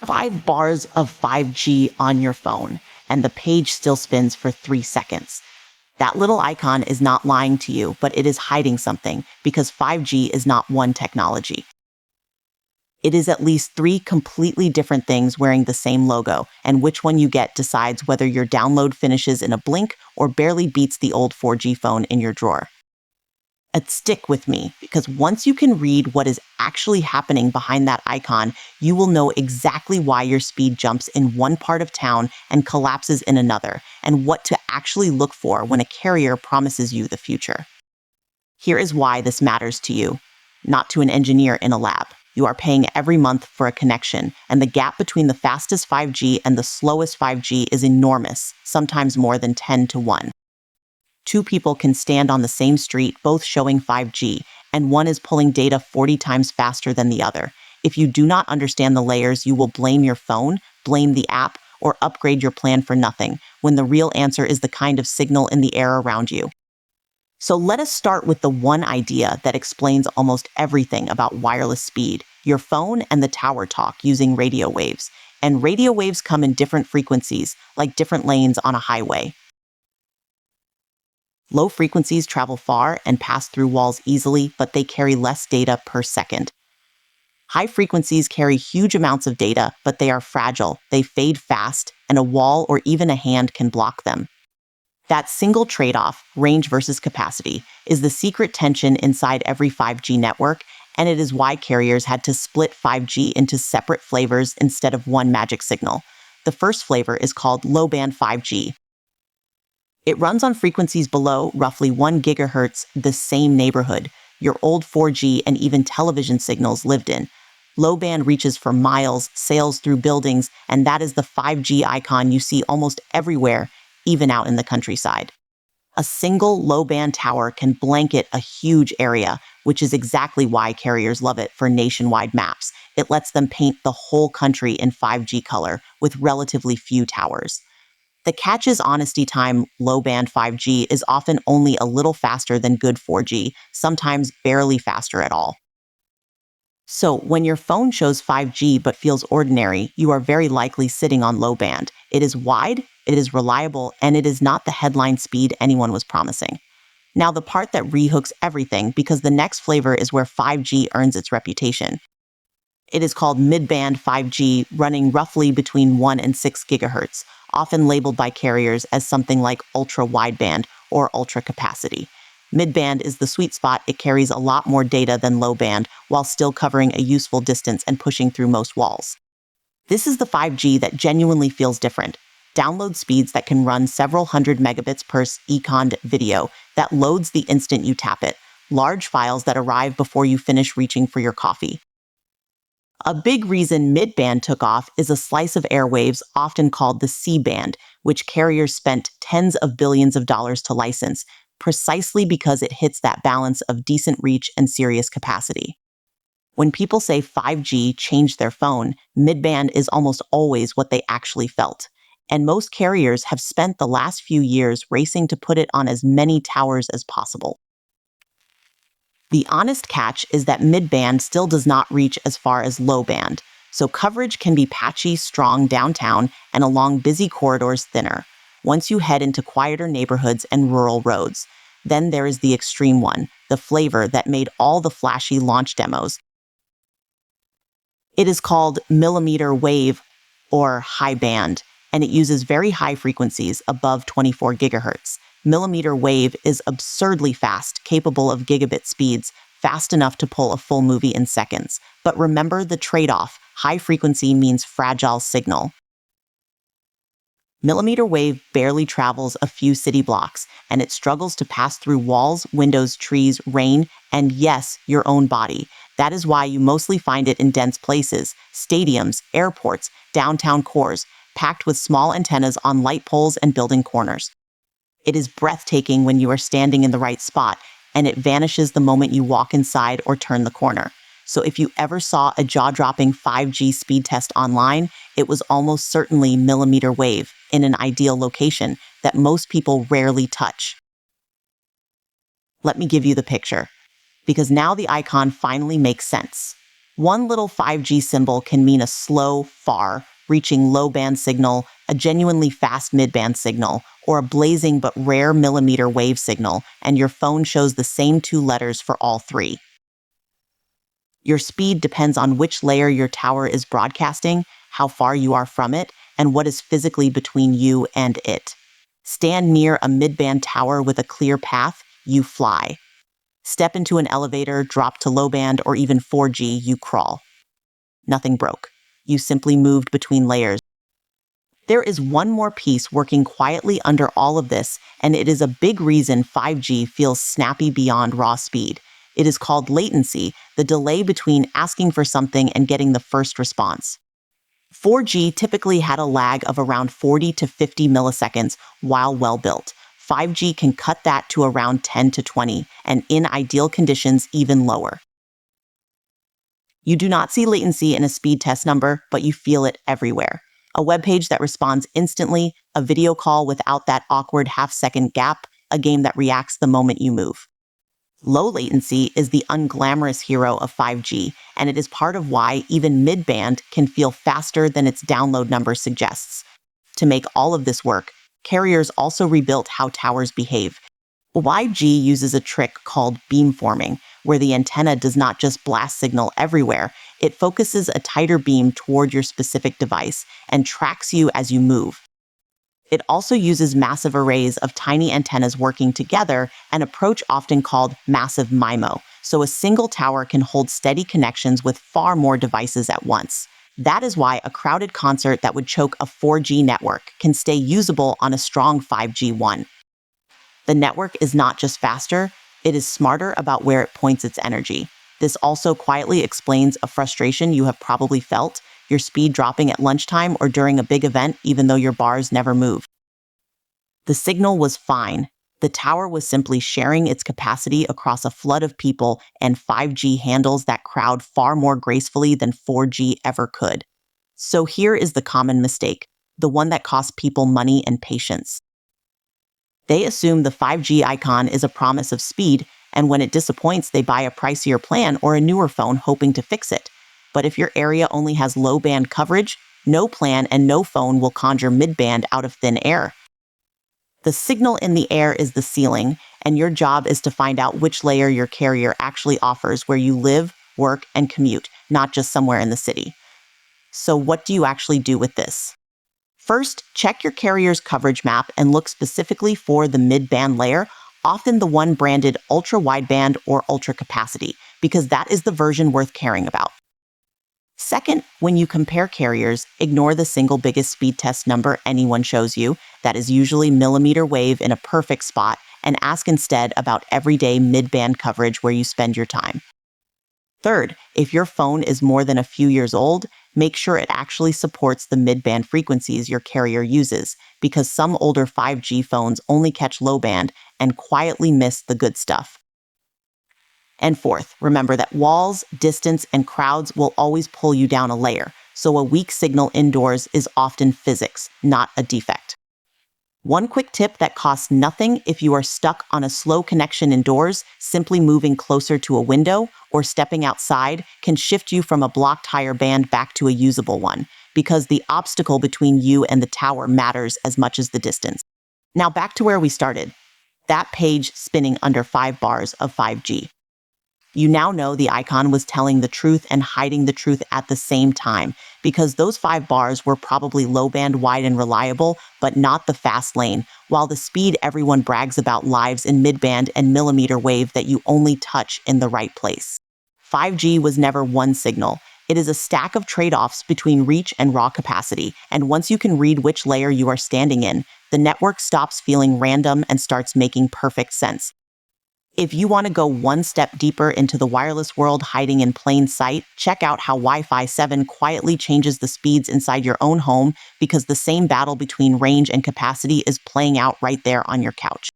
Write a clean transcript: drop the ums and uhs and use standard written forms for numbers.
5 bars of 5G on your phone, and the page still spins for 3 seconds. That little icon is not lying to you, but it is hiding something, because 5G is not one technology. It is at least 3 completely different things wearing the same logo, and which one you get decides whether your download finishes in a blink or barely beats the old 4G phone in your drawer. Stick with me, because once you can read what is actually happening behind that icon, you will know exactly why your speed jumps in one part of town and collapses in another, and what to actually look for when a carrier promises you the future. Here is why this matters to you, not to an engineer in a lab. You are paying every month for a connection, and the gap between the fastest 5G and the slowest 5G is enormous, sometimes more than 10 to 1. 2 people can stand on the same street, both showing 5G, and one is pulling data 40 times faster than the other. If you do not understand the layers, you will blame your phone, blame the app, or upgrade your plan for nothing, when the real answer is the kind of signal in the air around you. So let us start with the one idea that explains almost everything about wireless speed. Your phone and the tower talk using radio waves. And radio waves come in different frequencies, like different lanes on a highway. Low frequencies travel far and pass through walls easily, but they carry less data per second. High frequencies carry huge amounts of data, but they are fragile, they fade fast, and a wall or even a hand can block them. That single trade-off, range versus capacity, is the secret tension inside every 5G network, and it is why carriers had to split 5G into separate flavors instead of one magic signal. The first flavor is called low-band 5G. It runs on frequencies below roughly 1 gigahertz, the same neighborhood your old 4G and even television signals lived in. Low band reaches for miles, sails through buildings, and that is the 5G icon you see almost everywhere, even out in the countryside. A single low-band tower can blanket a huge area, which is exactly why carriers love it for nationwide maps. It lets them paint the whole country in 5G color with relatively few towers. The catch is honesty time. Low-band 5G is often only a little faster than good 4G, sometimes barely faster at all. So when your phone shows 5G but feels ordinary, you are very likely sitting on low band. It is wide, it is reliable, and it is not the headline speed anyone was promising. Now the part that rehooks everything, because the next flavor is where 5G earns its reputation. It is called mid-band 5G, running roughly between 1 and 6 gigahertz, often labeled by carriers as something like ultra-wideband or ultra-capacity. Mid-band is the sweet spot. It carries a lot more data than low-band, while still covering a useful distance and pushing through most walls. This is the 5G that genuinely feels different. Download speeds that can run several hundred megabits per second video that loads the instant you tap it. Large files that arrive before you finish reaching for your coffee. A big reason mid-band took off is a slice of airwaves often called the C-band, which carriers spent tens of billions of dollars to license, precisely because it hits that balance of decent reach and serious capacity. When people say 5G changed their phone, mid-band is almost always what they actually felt. And most carriers have spent the last few years racing to put it on as many towers as possible. The honest catch is that mid-band still does not reach as far as low-band, so coverage can be patchy, strong downtown, and along busy corridors thinner, once you head into quieter neighborhoods and rural roads. Then there is the extreme one, the flavor that made all the flashy launch demos. It is called millimeter wave or high band, and it uses very high frequencies above 24 gigahertz. Millimeter wave is absurdly fast, capable of gigabit speeds, fast enough to pull a full movie in seconds. But remember the trade-off. High frequency means fragile signal. Millimeter wave barely travels a few city blocks, and it struggles to pass through walls, windows, trees, rain, and yes, your own body. That is why you mostly find it in dense places, stadiums, airports, downtown cores, packed with small antennas on light poles and building corners. It is breathtaking when you are standing in the right spot, and it vanishes the moment you walk inside or turn the corner. So if you ever saw a jaw-dropping 5G speed test online, it was almost certainly millimeter wave in an ideal location that most people rarely touch. Let me give you the picture, because now the icon finally makes sense. One little 5G symbol can mean a slow, far, reaching low-band signal, a genuinely fast mid-band signal, or a blazing but rare millimeter wave signal, and your phone shows the same two letters for all three. Your speed depends on which layer your tower is broadcasting, how far you are from it, and what is physically between you and it. Stand near a mid-band tower with a clear path, you fly. Step into an elevator, drop to low band, or even 4G, you crawl. Nothing broke. You simply moved between layers. There is one more piece working quietly under all of this, and it is a big reason 5G feels snappy beyond raw speed. It is called latency, the delay between asking for something and getting the first response. 4G typically had a lag of around 40 to 50 milliseconds while well built. 5G can cut that to around 10 to 20, and in ideal conditions, even lower. You do not see latency in a speed test number, but you feel it everywhere. A web page that responds instantly, a video call without that awkward half-second gap, a game that reacts the moment you move. Low latency is the unglamorous hero of 5G, and it is part of why even mid-band can feel faster than its download number suggests. To make all of this work, carriers also rebuilt how towers behave. 5G uses a trick called beamforming, where the antenna does not just blast signal everywhere, it focuses a tighter beam toward your specific device and tracks you as you move. It also uses massive arrays of tiny antennas working together, an approach often called massive MIMO, so a single tower can hold steady connections with far more devices at once. That is why a crowded concert that would choke a 4G network can stay usable on a strong 5G one. The network is not just faster, it is smarter about where it points its energy. This also quietly explains a frustration you have probably felt, your speed dropping at lunchtime or during a big event even though your bars never move. The signal was fine. The tower was simply sharing its capacity across a flood of people, and 5G handles that crowd far more gracefully than 4G ever could. So here is the common mistake, the one that costs people money and patience. They assume the 5G icon is a promise of speed, and when it disappoints, they buy a pricier plan or a newer phone hoping to fix it. But if your area only has low-band coverage, no plan and no phone will conjure mid-band out of thin air. The signal in the air is the ceiling, and your job is to find out which layer your carrier actually offers where you live, work, and commute, not just somewhere in the city. So what do you actually do with this? First, check your carrier's coverage map and look specifically for the mid-band layer, often the one branded ultra-wideband or ultra-capacity, because that is the version worth caring about. Second, when you compare carriers, ignore the single biggest speed test number anyone shows you, that is usually millimeter wave in a perfect spot, and ask instead about everyday mid-band coverage where you spend your time. Third, if your phone is more than a few years old, make sure it actually supports the mid-band frequencies your carrier uses, because some older 5G phones only catch low band and quietly miss the good stuff. And fourth, remember that walls, distance, and crowds will always pull you down a layer, so a weak signal indoors is often physics, not a defect. One quick tip that costs nothing if you are stuck on a slow connection indoors, simply moving closer to a window or stepping outside can shift you from a blocked higher band back to a usable one, because the obstacle between you and the tower matters as much as the distance. Now back to where we started, that page spinning under 5 bars of 5G. You now know the icon was telling the truth and hiding the truth at the same time, because those 5 bars were probably low band, wide, and reliable, but not the fast lane, while the speed everyone brags about lives in mid-band and millimeter wave that you only touch in the right place. 5G was never one signal. It is a stack of trade-offs between reach and raw capacity, and once you can read which layer you are standing in, the network stops feeling random and starts making perfect sense. If you want to go one step deeper into the wireless world hiding in plain sight, check out how Wi-Fi 7 quietly changes the speeds inside your own home, because the same battle between range and capacity is playing out right there on your couch.